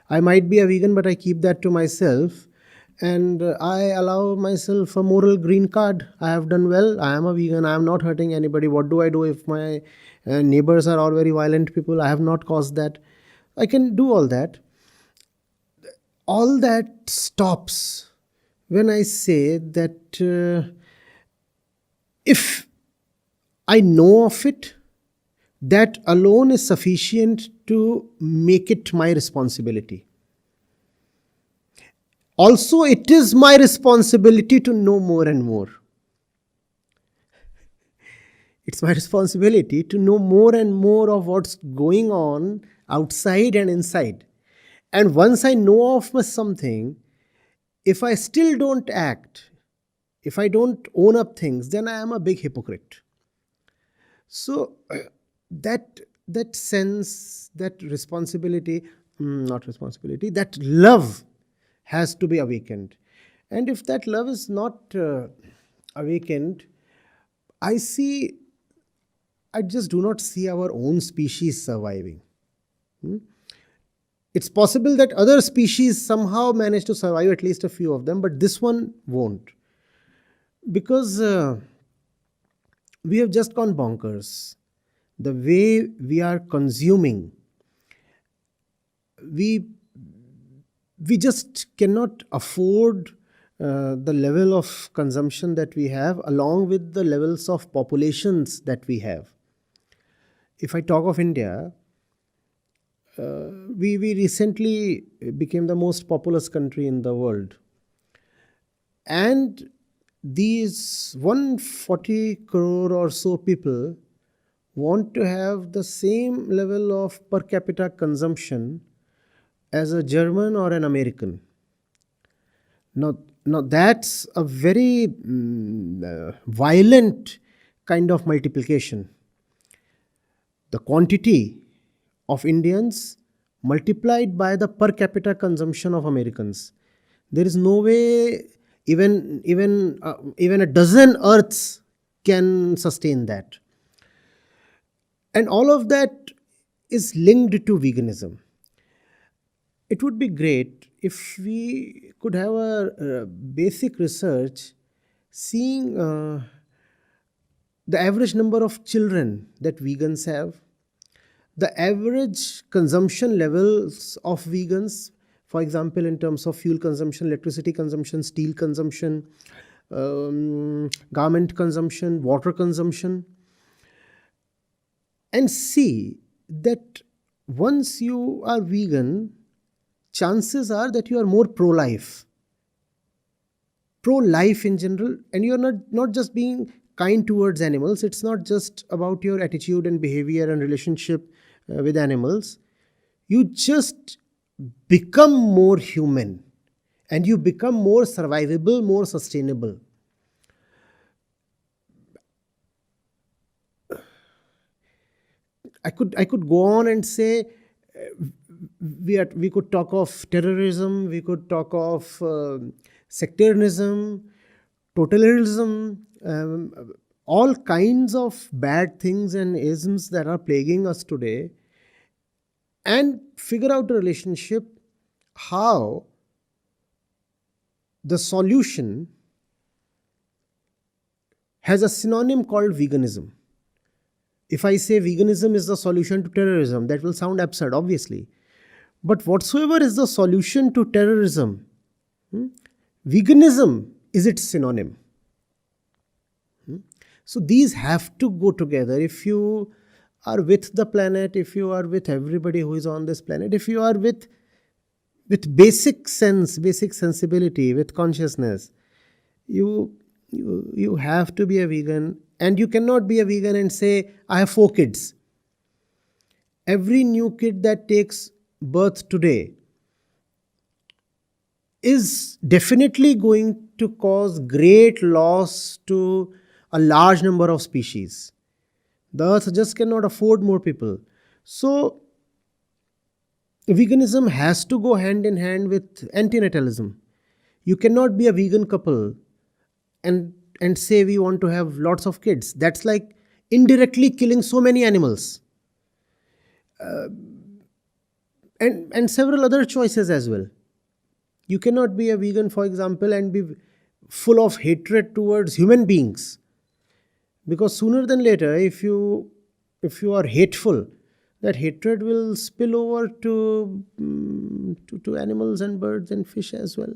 I might be a vegan, but I keep that to myself. And I allow myself a moral green card. I have done well. I am a vegan. I am not hurting anybody. What do I do if my neighbors are all very violent people? I have not caused that. I can do all that. All that stops when I say that if I know of it, that alone is sufficient to make it my responsibility. Also, it is my responsibility to know more and more. It's my responsibility to know more and more of what's going on outside and inside. And once I know of something, if I still don't act, if I don't own up things, then I am a big hypocrite. So that sense, that responsibility, not responsibility, that love has to be awakened. And if that love is not awakened, I just do not see our own species surviving. It's possible that other species somehow manage to survive, at least a few of them, but this one won't. Because we have just gone bonkers. The way we are consuming, we just cannot afford the level of consumption that we have, along with the levels of populations that we have. If I talk of India, we recently became the most populous country in the world. And these 140 crore or so people want to have the same level of per capita consumption as a German or an American. Now that's a very violent kind of multiplication. The quantity of Indians multiplied by the per capita consumption of Americans. There is no way even a dozen Earths can sustain that. And all of that is linked to veganism. It would be great if we could have a basic research seeing the average number of children that vegans have, the average consumption levels of vegans, for example, in terms of fuel consumption, electricity consumption, steel consumption, garment consumption, water consumption, and see that once you are vegan, chances are that you are more pro-life in general, and you are not just being kind towards animals. It's not just about your attitude and behavior and relationship with animals. You just become more human, and you become more survivable, more sustainable. I could go on and say we could talk of terrorism, we could talk of sectarianism, totalitarianism, all kinds of bad things and isms that are plaguing us today, and figure out a relationship how the solution has a synonym called veganism. If I say veganism is the solution to terrorism, that will sound absurd, obviously. But whatsoever is the solution to terrorism, veganism is its synonym. So these have to go together. If you are with the planet, if you are with everybody who is on this planet, if you are with basic sense, basic sensibility, with consciousness, you have to be a vegan. And you cannot be a vegan and say, I have 4 kids. Every new kid that takes birth today is definitely going to cause great loss to a large number of species. The earth just cannot afford more people. So veganism has to go hand in hand with antinatalism. You cannot be a vegan couple and say we want to have lots of kids. That's like indirectly killing so many animals. and several other choices as well. You cannot be a vegan, for example, and be full of hatred towards human beings, because sooner than later, if you are hateful, that hatred will spill over to animals and birds and fish as well.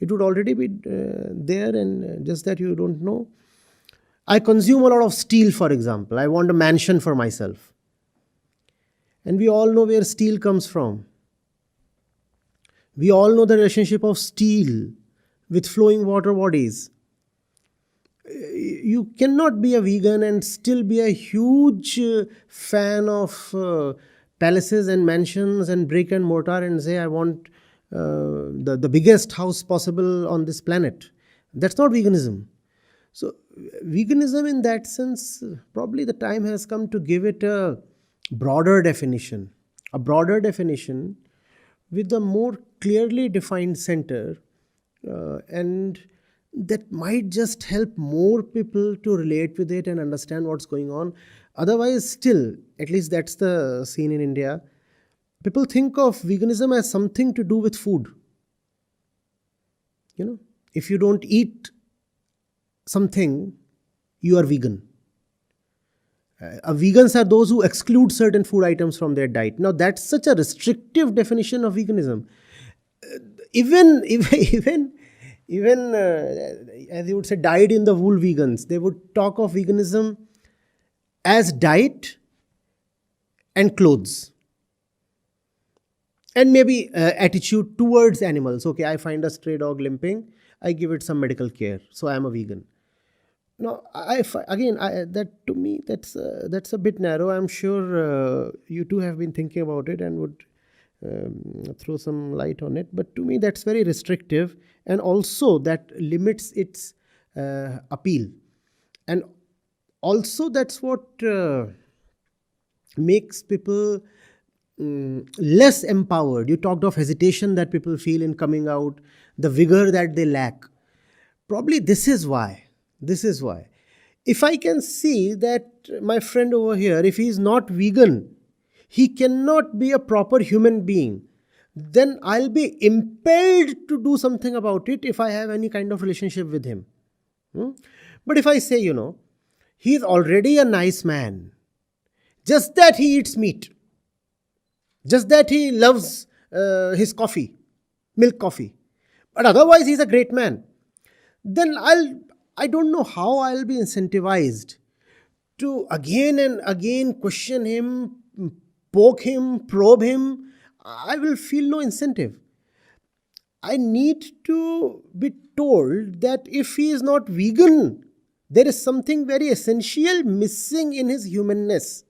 It would already be there, and just that you don't know. I consume a lot of steel, for example. I want a mansion for myself, and we all know where steel comes from. We all know the relationship of steel with flowing water bodies. You cannot be a vegan and still be a huge fan of palaces and mansions and brick and mortar and say, I want the biggest house possible on this planet. That's not veganism. So, veganism in that sense, probably the time has come to give it a broader definition. A broader definition with a more clearly defined center, and that might just help more people to relate with it and understand what's going on. Otherwise, still, at least that's the scene in India, people think of veganism as something to do with food. If you don't eat something, you are vegan. Vegans are those who exclude certain food items from their diet. Now, that's such a restrictive definition of veganism. Even as you would say, dyed in the wool vegans, they would talk of veganism as diet and clothes, and maybe attitude towards animals. Okay, I find a stray dog limping, I give it some medical care, so I am a vegan. No, that to me, that's a bit narrow. I'm sure you too have been thinking about it and would throw some light on it. But to me, that's very restrictive, and also that limits its appeal. And also, that's what makes people less empowered. You talked of hesitation that people feel in coming out, the vigor that they lack. Probably this is why. If I can see that my friend over here, if he is not vegan, he cannot be a proper human being, then I'll be impelled to do something about it if I have any kind of relationship with him. But if I say, he is already a nice man, just that he eats meat, just that he loves his coffee, milk coffee, but otherwise he's a great man, then I don't know how I'll be incentivized to again and again question him, poke him, probe him. I will feel no incentive. I need to be told that if he is not vegan, there is something very essential missing in his humanness.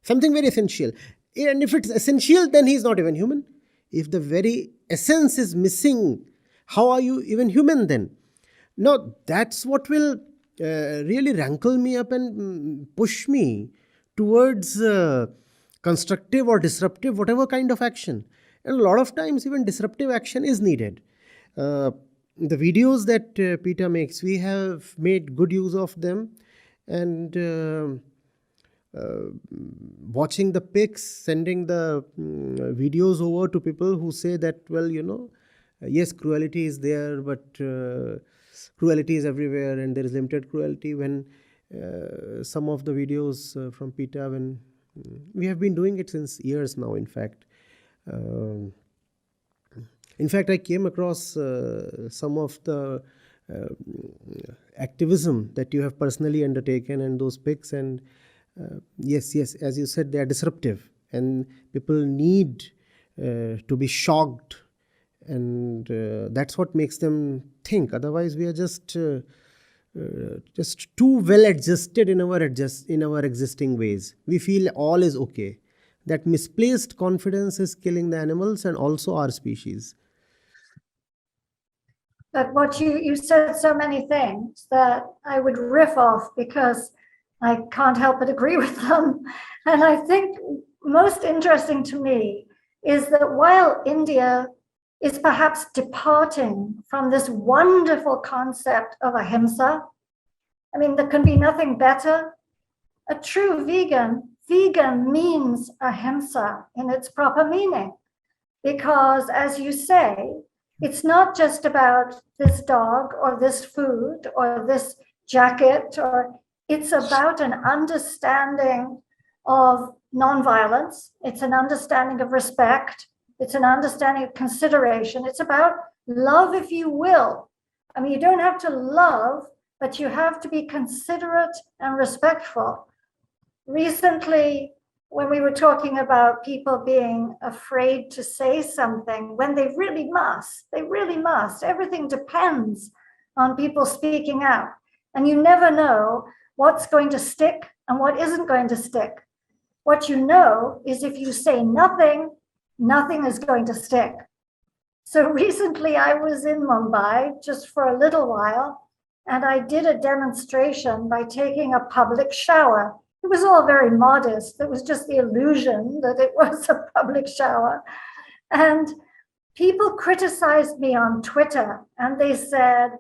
Something very essential. And if it's essential, then he is not even human. If the very essence is missing, how are you even human then? Now, that's what will really rankle me up and push me towards constructive or disruptive, whatever kind of action. And a lot of times, even disruptive action is needed. The videos that PETA makes, we have made good use of them. And watching the pics, sending the videos over to people who say that, well, yes, cruelty is there, but cruelty is everywhere and there is limited cruelty. When some of the videos from PETA, when we have been doing it since years now, in fact. I came across some of the activism that you have personally undertaken and those pics, and yes, as you said, they are disruptive, and people need to be shocked, and that's what makes them think. Otherwise, we are just too well adjusted in our existing ways. We feel all is okay. That misplaced confidence is killing the animals and also our species. But what you said so many things that I would riff off because I can't help but agree with them. And I think most interesting to me is that while India is perhaps departing from this wonderful concept of ahimsa, I mean, there can be nothing better. A true vegan means ahimsa in its proper meaning. Because, as you say, it's not just about this dog or this food or this jacket, or it's about an understanding of nonviolence. It's an understanding of respect. It's an understanding of consideration. It's about love, if you will. I mean, you don't have to love, but you have to be considerate and respectful. Recently, when we were talking about people being afraid to say something when they really must, everything depends on people speaking out. And you never know what's going to stick and what isn't going to stick. What you know is if you say nothing, nothing is going to stick. So recently I was in Mumbai just for a little while, and I did a demonstration by taking a public shower. It was all very modest. It was just the illusion that it was a public shower. And people criticized me on Twitter, and they said,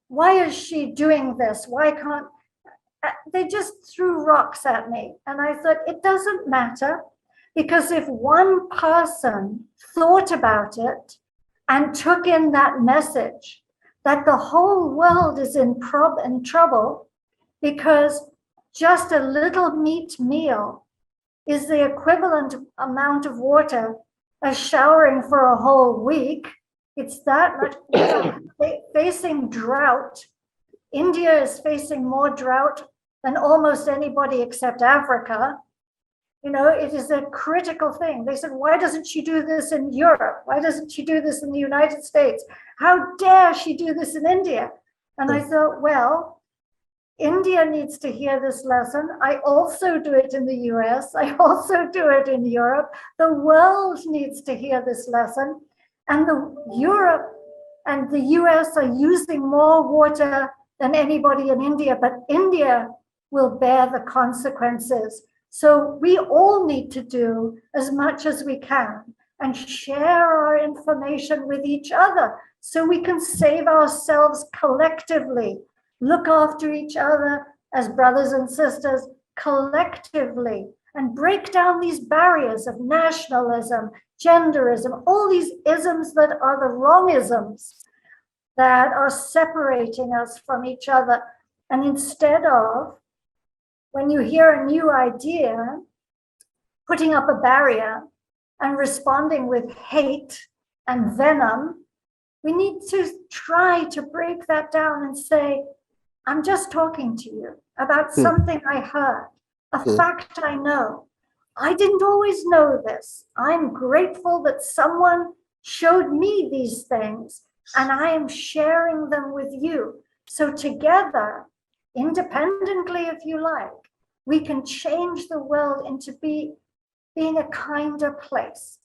why is she doing this? Why can't they just threw rocks at me? And I thought, it doesn't matter, because if one person thought about it and took in that message that the whole world is in trouble because just a little meat meal is the equivalent amount of water as showering for a whole week. It's that much. Facing drought. India is facing more drought than almost anybody except Africa. It is a critical thing. They said, why doesn't she do this in Europe? Why doesn't she do this in the United States? How dare she do this in India? And I thought, well, India needs to hear this lesson. I also do it in the US. I also do it in Europe. The world needs to hear this lesson. And Europe and the US are using more water than anybody in India, but India will bear the consequences. So we all need to do as much as we can and share our information with each other so we can save ourselves collectively. Look after each other as brothers and sisters collectively, and break down these barriers of nationalism, genderism, all these isms that are the wrong isms that are separating us from each other. And instead of, when you hear a new idea, putting up a barrier and responding with hate and venom, we need to try to break that down and say, I'm just talking to you about something I heard, a fact I know. I didn't always know this. I'm grateful that someone showed me these things, and I am sharing them with you. So together, independently, if you like, we can change the world into being a kinder place.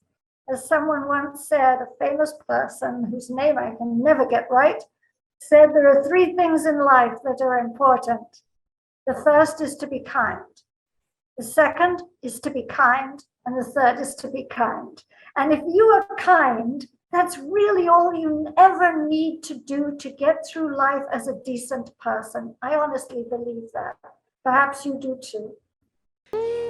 As someone once said, a famous person whose name I can never get right, said there are three things in life that are important. The first is to be kind. The second is to be kind. And the third is to be kind. And if you are kind, that's really all you ever need to do to get through life as a decent person. I honestly believe that. Perhaps you do too.